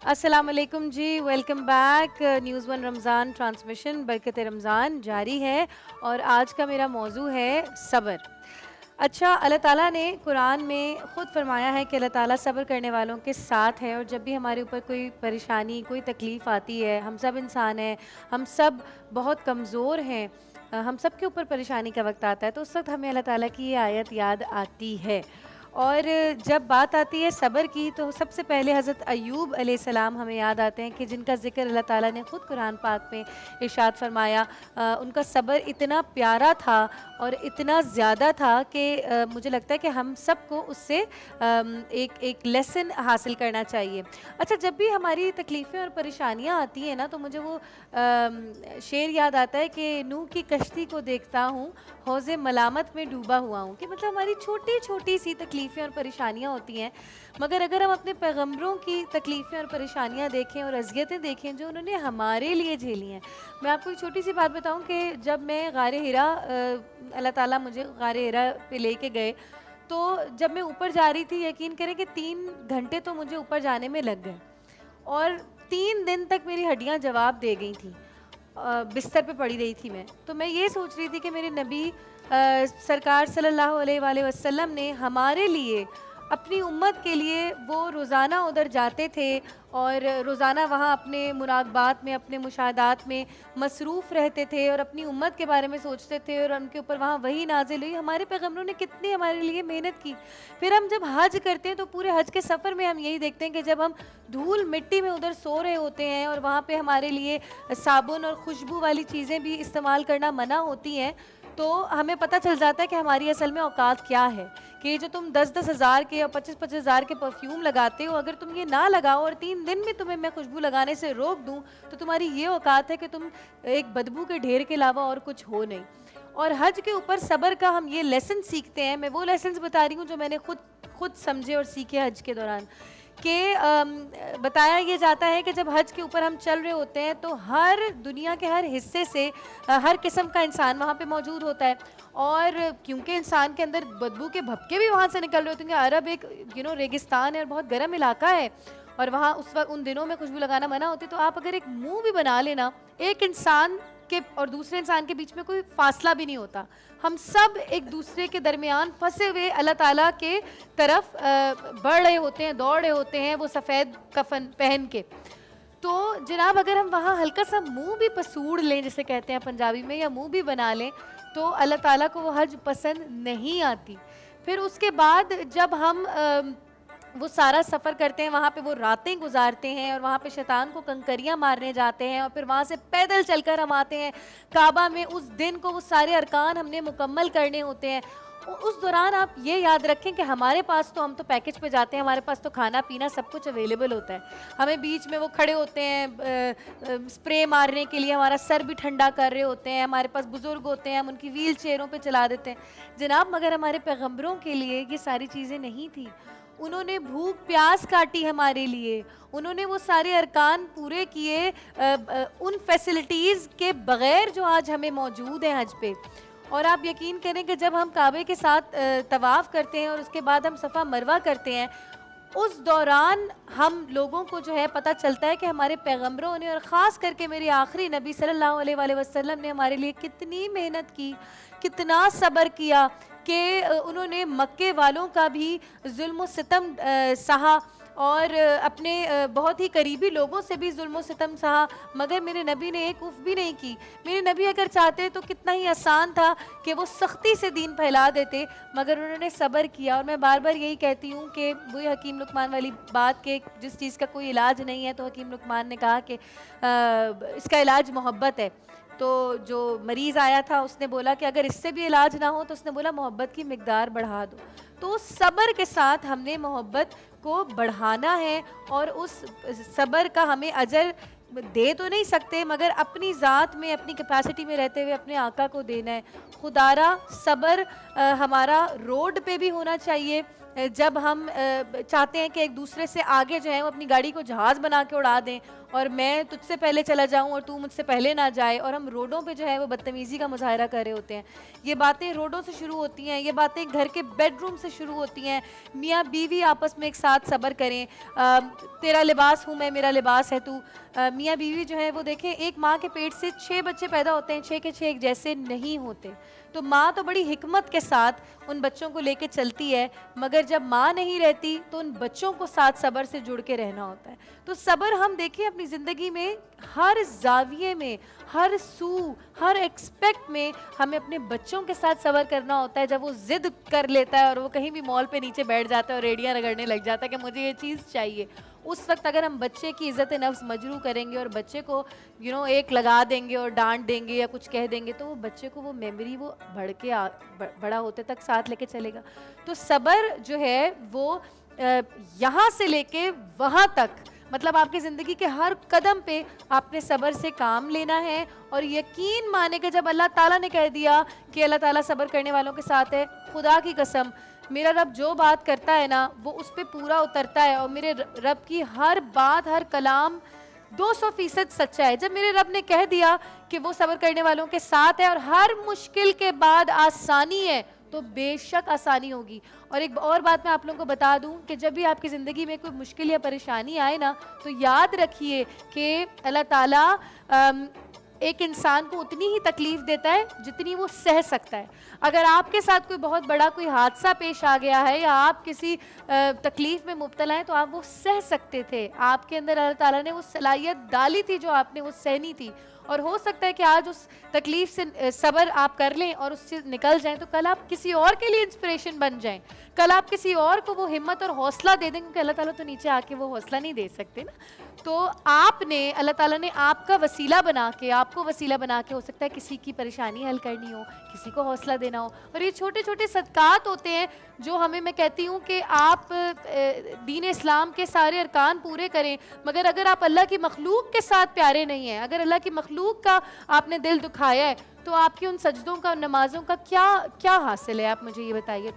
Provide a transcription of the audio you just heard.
السلام علیکم جی، welcome back. News one رمضان transmission برکت رمضان جاری ہے اور آج کا میرا موضوع ہے صبر۔ اچھا، اللہ تعالیٰ نے قرآن میں خود فرمایا ہے کہ اللہ تعالیٰ صبر کرنے والوں کے ساتھ ہے، اور جب بھی ہمارے اوپر کوئی پریشانی کوئی تکلیف آتی ہے، ہم سب انسان ہیں، ہم سب بہت کمزور ہیں، ہم سب کے اوپر پریشانی کا وقت آتا ہے تو اس وقت ہمیں اللہ تعالیٰ کی یہ آیت یاد آتی ہے۔ اور جب بات آتی ہے صبر کی تو سب سے پہلے حضرت ایوب علیہ السلام ہمیں یاد آتے ہیں کہ جن کا ذکر اللہ تعالیٰ نے خود قرآن پاک میں ارشاد فرمایا۔ ان کا صبر اتنا پیارا تھا اور اتنا زیادہ تھا کہ مجھے لگتا ہے کہ ہم سب کو اس سے ایک لیسن حاصل کرنا چاہیے۔ اچھا، جب بھی ہماری تکلیفیں اور پریشانیاں آتی ہیں نا تو مجھے وہ شعر یاد آتا ہے کہ نوح کی کشتی کو دیکھتا ہوں، حوض ملامت میں ڈوبا ہوا ہوں، کہ مطلب ہماری چھوٹی چھوٹی سی تکلیفیں اور پریشانیاں ہوتی ہیں، مگر اگر ہم اپنے پیغمبروں کی تکلیفیں اور پریشانیاں دیکھیں اور اذیتیں دیکھیں جو انہوں نے ہمارے لیے جھیلی ہیں۔ میں آپ کو ایک چھوٹی سی بات بتاؤں کہ جب میں غار حرا، اللہ تعالیٰ مجھے غار حرا پہ لے کے گئے، تو جب میں اوپر جا رہی تھی، یقین کریں کہ 3 گھنٹے تو مجھے اوپر جانے میں لگ گئے، اور 3 دن تک میری ہڈیاں جواب دے گئی تھیں، بستر پہ پڑی رہی تھی میں۔ تو میں یہ سوچ رہی تھی کہ میرے نبی سرکار صلی اللہ علیہ وآلہ وسلم نے ہمارے لیے، اپنی امت کے لیے وہ روزانہ ادھر جاتے تھے اور روزانہ وہاں اپنے مراقبات میں، اپنے مشاہدات میں مصروف رہتے تھے اور اپنی امت کے بارے میں سوچتے تھے، اور ان کے اوپر وہاں وحی نازل ہوئی۔ ہمارے پیغمبروں نے کتنی ہمارے لیے محنت کی۔ پھر ہم جب حج کرتے ہیں تو پورے حج کے سفر میں ہم یہی دیکھتے ہیں کہ جب ہم دھول مٹی میں ادھر سو رہے ہوتے ہیں اور وہاں پہ ہمارے لیے صابن اور خوشبو والی چیزیں بھی استعمال کرنا منع ہوتی ہیں، تو ہمیں پتہ چل جاتا ہے کہ ہماری اصل میں اوقات کیا ہے، کہ جو تم 10-10 ہزار کے اور 25-25 ہزار کے پرفیوم لگاتے ہو، اگر تم یہ نہ لگاؤ اور 3 دن میں تمہیں میں خوشبو لگانے سے روک دوں تو تمہاری یہ اوقات ہے کہ تم ایک بدبو کے ڈھیر کے علاوہ اور کچھ ہو نہیں۔ اور حج کے اوپر صبر کا ہم یہ لیسن سیکھتے ہیں۔ میں وہ لیسنز بتا رہی ہوں جو میں نے خود سمجھے اور سیکھے حج کے دوران، کہ بتایا یہ جاتا ہے کہ جب حج کے اوپر ہم چل رہے ہوتے ہیں تو ہر دنیا کے ہر حصے سے ہر قسم کا انسان وہاں پہ موجود ہوتا ہے، اور کیونکہ انسان کے اندر بدبو کے بھپکے بھی وہاں سے نکل رہے ہوتے ہیں، کہ عرب ایک ریگستان ہے اور بہت گرم علاقہ ہے، اور وہاں اس وقت ان دنوں میں خوشبو لگانا منع ہوتی، تو آپ اگر ایک منہ بھی بنا لینا، ایک انسان کے اور دوسرے انسان کے بیچ میں کوئی فاصلہ بھی نہیں ہوتا، ہم سب ایک دوسرے کے درمیان پھنسے ہوئے اللہ تعالیٰ کے طرف بڑھ رہے ہوتے ہیں، دوڑ رہے ہوتے ہیں، وہ سفید کفن پہن کے۔ تو جناب اگر ہم وہاں ہلکا سا منہ بھی پسوڑ لیں، جسے کہتے ہیں پنجابی میں، یا منہ بھی بنا لیں، تو اللہ تعالیٰ کو وہ حج پسند نہیں آتی۔ پھر اس کے بعد جب ہم وہ سارا سفر کرتے ہیں، وہاں پہ وہ راتیں گزارتے ہیں اور وہاں پہ شیطان کو کنکریاں مارنے جاتے ہیں، اور پھر وہاں سے پیدل چل کر ہم آتے ہیں کعبہ میں، اس دن کو وہ سارے ارکان ہم نے مکمل کرنے ہوتے ہیں۔ اس دوران آپ یہ یاد رکھیں کہ ہمارے پاس تو، ہم تو پیکج پہ جاتے ہیں، ہمارے پاس تو کھانا پینا سب کچھ اویلیبل ہوتا ہے، ہمیں بیچ میں وہ کھڑے ہوتے ہیں اسپرے مارنے کے لیے، ہمارا سر بھی ٹھنڈا کر رہے ہوتے ہیں، ہمارے پاس بزرگ ہوتے ہیں، ہم ان کی ویل چیئروں پہ چلا دیتے ہیں جناب، مگر ہمارے پیغمبروں کے لیے یہ ساری چیزیں نہیں تھیں۔ انہوں نے بھوک پیاس کاٹی ہمارے لیے، انہوں نے وہ سارے ارکان پورے کیے ان فیسلٹیز کے بغیر جو آج ہمیں موجود ہیں حج پہ۔ اور آپ یقین کریں کہ جب ہم کعبے کے ساتھ طواف کرتے ہیں اور اس کے بعد ہم صفا مروہ کرتے ہیں، اس دوران ہم لوگوں کو جو ہے پتہ چلتا ہے کہ ہمارے پیغمبروں نے، اور خاص کر کے میرے آخری نبی صلی اللہ علیہ وآلہ وسلم نے ہمارے لیے کتنی محنت کی، کتنا صبر کیا، کہ انہوں نے مکے والوں کا بھی ظلم و ستم سہا، اور اپنے بہت ہی قریبی لوگوں سے بھی ظلم و ستم سہا، مگر میرے نبی نے ایک اف بھی نہیں کی۔ میرے نبی اگر چاہتے تو کتنا ہی آسان تھا کہ وہ سختی سے دین پھیلا دیتے، مگر انہوں نے صبر کیا۔ اور میں بار بار یہی کہتی ہوں کہ وہی حکیم لقمان والی بات، کہ جس چیز کا کوئی علاج نہیں ہے تو حکیم لقمان نے کہا کہ اس کا علاج محبت ہے۔ تو جو مریض آیا تھا اس نے بولا کہ اگر اس سے بھی علاج نہ ہو، تو اس نے بولا محبت کی مقدار بڑھا دو۔ تو صبر کے ساتھ ہم نے محبت کو بڑھانا ہے، اور اس صبر کا ہمیں اجر دے تو نہیں سکتے، مگر اپنی ذات میں، اپنی کیپیسٹی میں رہتے ہوئے اپنے آقا کو دینا ہے۔ خدارا صبر ہمارا روڈ پہ بھی ہونا چاہیے، جب ہم چاہتے ہیں کہ ایک دوسرے سے آگے جو ہے وہ اپنی گاڑی کو جہاز بنا کے اڑا دیں اور میں تجھ سے پہلے چلا جاؤں اور تو مجھ سے پہلے نہ جائے، اور ہم روڈوں پہ جو ہے وہ بدتمیزی کا مظاہرہ کر رہے ہوتے ہیں. یہ باتیں روڈوں سے شروع ہوتی ہیں، یہ باتیں گھر کے بیڈ روم سے شروع ہوتی ہیں. میاں بیوی آپس میں ایک ساتھ صبر کریں. تیرا لباس ہوں میں، میرا لباس ہے تو. میاں بیوی جو ہے وہ دیکھیں، ایک ماں کے پیٹ سے 6 بچے پیدا ہوتے ہیں، 6 کے 6 ایک جیسے نہیں ہوتے. تو ماں تو بڑی حکمت کے ساتھ ان بچوں کو لے کے چلتی ہے، مگر جب ماں نہیں رہتی تو ان بچوں کو ساتھ صبر سے جڑ کے رہنا ہوتا ہے. تو صبر ہم دیکھیں اپنی زندگی میں ہر زاویے میں، ہر سو، ہر ایکسپیکٹ میں ہمیں اپنے بچوں کے ساتھ صبر کرنا ہوتا ہے. جب وہ ضد کر لیتا ہے اور وہ کہیں بھی مال پہ نیچے بیٹھ جاتا ہے اور ریڑیاں رگڑنے لگ جاتا ہے کہ مجھے یہ چیز چاہیے، اس وقت اگر ہم بچے کی عزت نفس مجروح کریں گے اور بچے کو ایک لگا دیں گے اور ڈانٹ دیں گے یا کچھ کہہ دیں گے، تو وہ بچے کو وہ میموری وہ بڑھ کے بڑا ہوتے تک ساتھ لے کے چلے گا. تو صبر جو ہے وہ یہاں سے لے کے وہاں تک، مطلب آپ کی زندگی کے ہر قدم پہ آپ نے صبر سے کام لینا ہے. اور یقین مانے کہ جب اللہ تعالیٰ نے کہہ دیا کہ اللہ تعالیٰ صبر کرنے والوں کے ساتھ ہے، خدا کی قسم میرا رب جو بات کرتا ہے نا وہ اس پہ پورا اترتا ہے. اور میرے رب کی ہر بات، ہر کلام 200% سچا ہے. جب میرے رب نے کہہ دیا کہ وہ صبر کرنے والوں کے ساتھ ہے اور ہر مشکل کے بعد آسانی ہے، تو بے شک آسانی ہوگی. اور ایک اور بات میں آپ لوگوں کو بتا دوں کہ جب بھی آپ کی زندگی میں کوئی مشکل یا پریشانی آئے نا، تو یاد رکھیے کہ اللہ تعالیٰ ایک انسان کو اتنی ہی تکلیف دیتا ہے جتنی وہ سہ سکتا ہے. اگر آپ کے ساتھ کوئی بہت بڑا کوئی حادثہ پیش آ گیا ہے یا آپ کسی تکلیف میں مبتلا ہیں تو آپ وہ سہ سکتے تھے. آپ کے اندر اللہ تعالیٰ نے وہ صلاحیت ڈالی تھی جو آپ نے وہ سہنی تھی. اور ہو سکتا ہے کہ آج اس تکلیف سے صبر آپ کر لیں اور اس سے نکل جائیں، تو کل آپ کسی اور کے لیے انسپریشن بن جائیں. کل آپ کسی اور کو وہ ہمت اور حوصلہ دے دیں، کیونکہ اللہ تعالیٰ تو نیچے آ کے وہ حوصلہ نہیں دے سکتے نا. تو آپ نے، اللہ تعالیٰ نے آپ کا وسیلہ بنا کے، آپ کو وسیلہ بنا کے، ہو سکتا ہے کسی کی پریشانی حل کرنی ہو، کسی کو حوصلہ دینا ہو. اور یہ چھوٹے چھوٹے صدقات ہوتے ہیں جو ہمیں، میں کہتی ہوں کہ آپ دین اسلام کے سارے ارکان پورے کریں، مگر اگر آپ اللہ کی مخلوق کے ساتھ پیارے نہیں ہیں، اگر اللہ کی مخلوق کا آپ نے دل دکھایا ہے، تو آپ کی ان سجدوں کا، ان نمازوں کا کیا حاصل ہے؟ آپ مجھے یہ بتائیے.